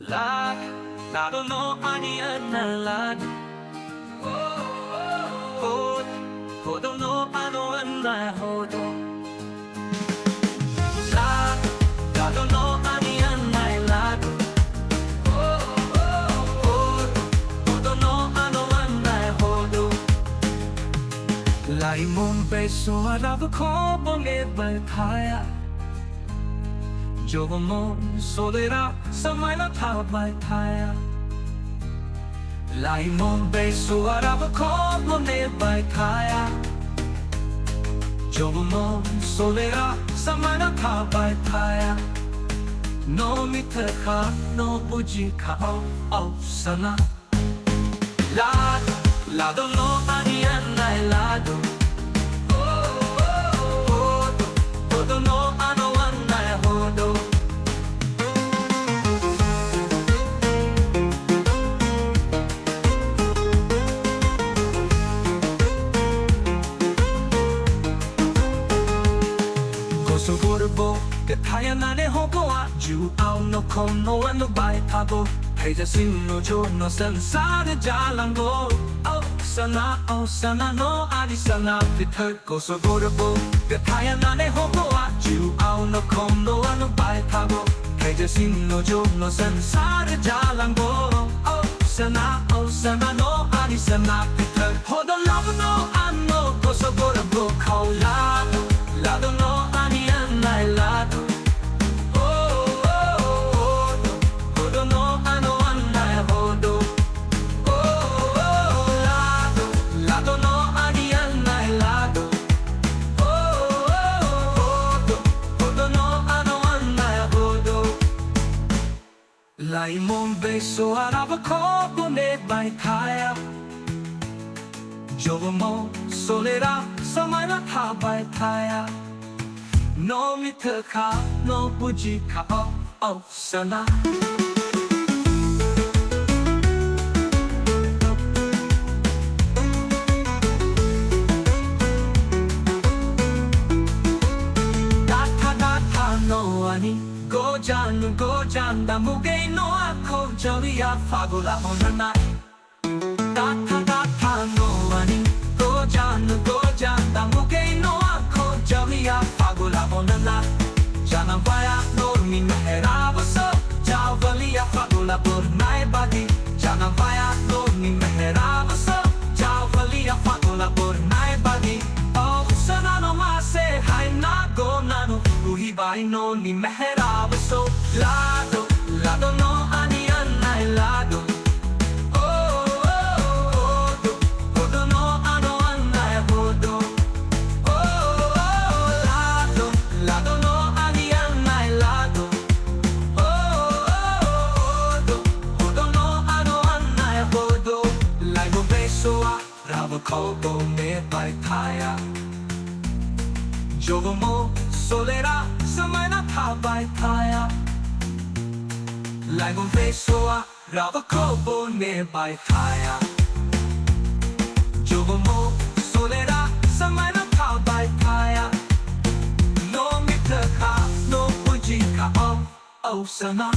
Ladw Ladwnwg Angni Bodo Ladw Lai Mumbai Suarava Kobo Leba Kaya Jogomo Solera Samaila Tabai Kaya Lai Mumbai Suarava Kobo Leba Kaya Jogomo Solera Samaila Tabai Kaya No mitaka no bujika au sana Ladw Ladwnwg Bodo Rwirup Nane Hogoa Ju au no kono ano bai tabo Peja Suno no sansara jalango Oh sana no ani sana Pither Goso Rwirup Nane Hogoa Ju au no kono ano bai tabo Peja Suno no sansara jalango Oh sana no ani sana Pither Hodo love no ano Goso Rwirup Kau Ladw no ani anai Ladw Lai Mumbai Suarava Kobo Leba Kaya Jogomo Solera Samaila Tabai Kaya No mitaka no bujika sana Data no ani Gojan da mugay no ako Jalia fagula onana Data no ani Gojan da mugay no ako Jalia fagula onana Jangan vaya no mi meherab so Javalia fagula burnai bagi Jangan vaya no mi meherab so Javalia fagula burnai bagi Oh sana no mase hai na go nano Uhibai no ni meherab so Ladw no ani anai Ladw Bodo no ano anai Bodo Ladw no ani anai Ladw Bodo no ano anai Bodo Lai Mumbai Suarava Kobo Leba Kaya Jogomo Solera Samaila Tabai Kaya Lai Mumbai Suarava Kobo Leba Kaya Jogomo Solera Samaila Tabai Kaya No mitaka no bujika sana